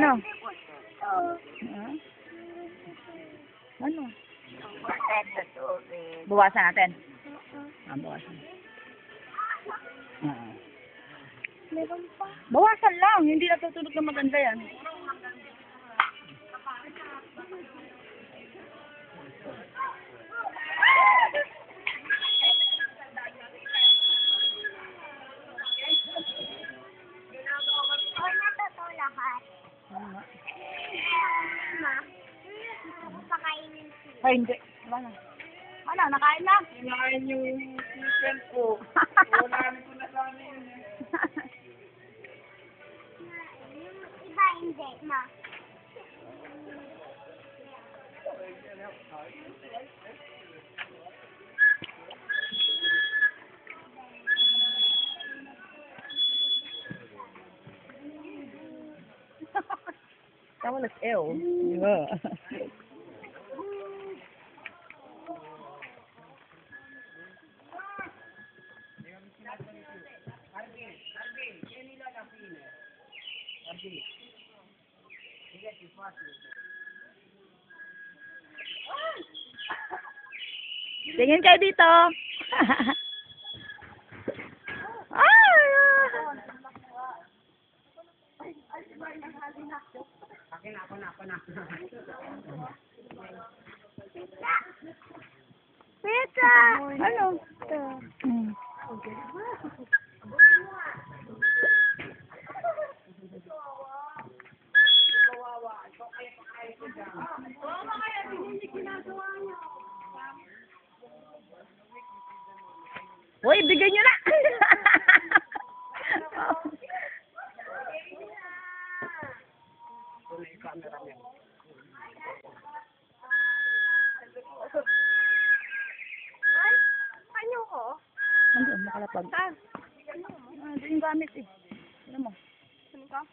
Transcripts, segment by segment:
Ano? Ano? Buwasan natin. Buwasan. Meron pa. Bawasan lang. Hindi natutulog na maganda yan. Ay, natotoo lahat. Ma, pakainin sila. Ay, hindi. Wala. Ano, nakain na? Kinain yung chicken ko. Unahin ko na sana yun eh. Yung iba hindi, ma. That one is ill. Yeah. Tingin kayo dito. Pika! Ano? Hoy, bigay nyo na! Ay, ano ko? Ano, nakalapag. Saan? Ito yung gamit eh. Ano mo? Saan ka?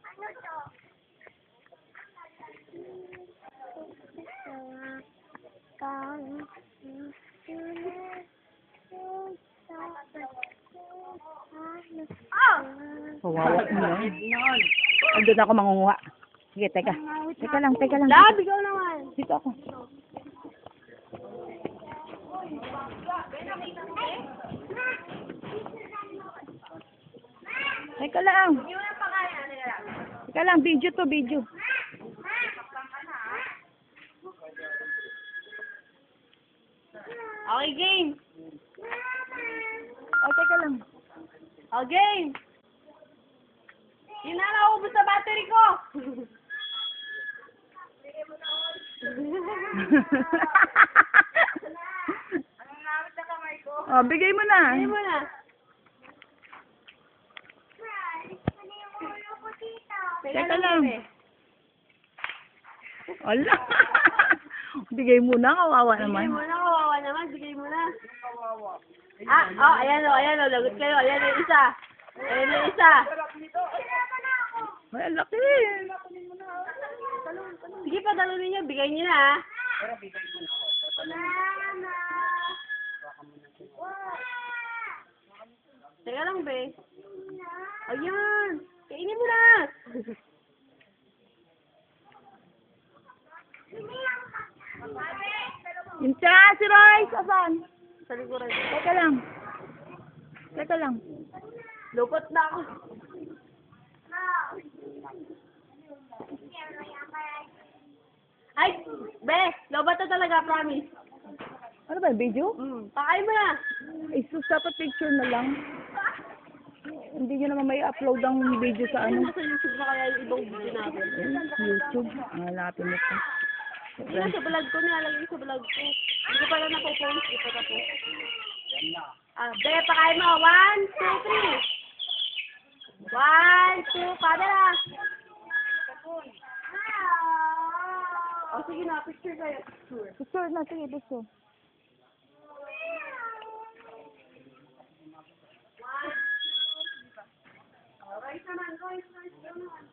Ano to? Kawawa mo yan. Andun ako mangunguha. Sige, teka. Teka lang. Lab, ikaw naman. Dito ako. Teka lang. Teka lang, video to, video. Okay, game. Oh, teka lang. Okay, game. Yun na, naubos sa battery ko. Oh, bigay mo na. Hindi mo na. Teka lang. Ala. Bigay mo na, kawawa Bigay naman. mo na, kawawa naman. Bigay mo na. Ayan o, lagot kayo. Ayan yung isa. Ayan yung isa. Ay, ang laki. Sige pa, dalunin niyo. Bigay niyo na, ha? Teka lang, be. Ayan. Kainin mo na. Yung siya, si Royce. Asan? Sa likuran. Teka lang. Teka lang. Lupot na ako. Ay, be. Lobat na talaga, promise. Ano ba, video? Pakain mo na. Ay, sus, dapat picture na lang. Hindi nyo naman may upload ang video sa ano. Sa YouTube na kaya yung ibang video natin. YouTube. Hanapin mo pa. Hindi na sa vlog ko, nilalagay sa vlog ko. Hindi ko pala napopost, hindi pa tapos. Be, pakain mo. 1, 2, 3. 1, 2, camera. O, sige na, picture kayo. Picture. Picture na, sige, picture. Guys naman, guys naman.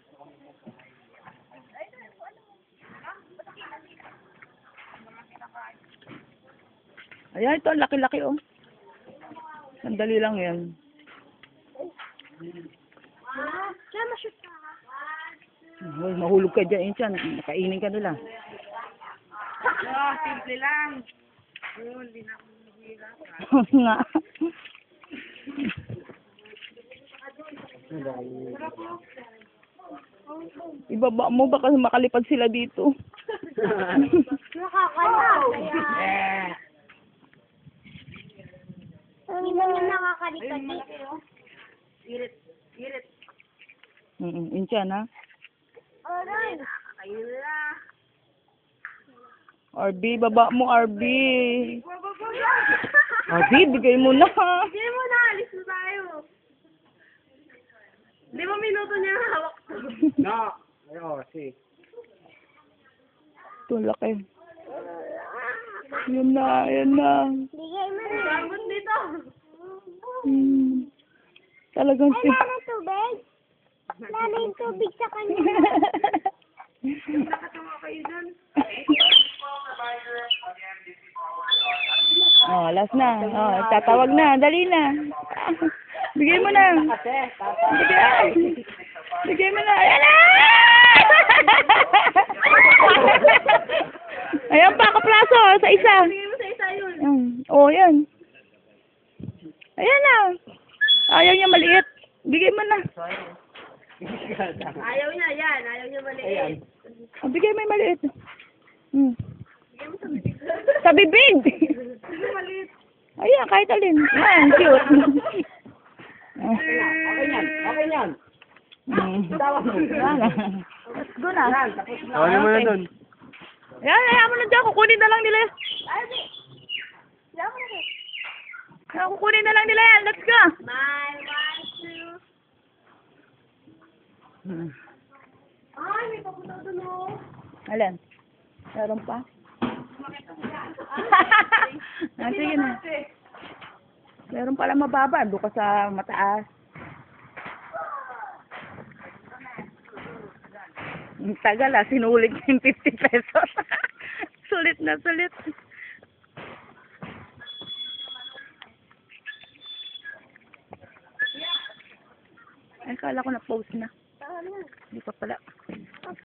Ayan, ito, ang laki-laki, oh. Sandali lang yan. Kaya ma-shoot ka. Hoy, mahulog ka dyan, Inchan. Nakainin ka nila. Simple lang. Yun, hindi na ako mahirap. Nga. Ibaba mo, baka makalipad sila dito. Nakakalaw. Hindi na nakakalikati. Irit. Irit. Inchan, ha? Aray. Ayun lang. RB, baba mo, RB. RB, bigay mo na. Hindi mo na, alis na tayo. Di ba minuto niya hawak ko? No. Ayo, si. Ito, laki. Yan na, yan na. Bigay mo na. Gambot dito. Talagang si... ng tubig? Lalo yung tubig sa kanya. Nakatawa kayo dun. Oh, last na. Oh, tatawag na. Dali na. Bigay mo na. Bigay. Bigay mo na. Ayan na! Ayan pa, kaplaso. Sa isa. Bigay mo sa isa yun. Oh, yan. Ayan na. Ayaw niya maliit. Bigay mo na. Ayaw niya, yan. Ayaw niya maliit. Oh, bigay mo yung maliit. Bigay mo sa bibig. Sa bibig. Sige, maliit. Ayan, kahit alin. Yan, cute. Okay yan. Okay yan. Wala. Let's go na. Ano mo na dun? Yan, ayaw mo na dyan. Kukunin na lang nila. Ay, di. Wala ko na. Ayan, kukunin na lang nila yan. Let's go. My 1, 2. Ay, may papunta doon, oh. Alin? Meron pa? Sige na. Meron pala mababa. Doon ka sa mataas. Ang tagal sinulit yung 50 pesos. Sulit na sulit. Ay, kala ko na-post na. Hindi pa pala.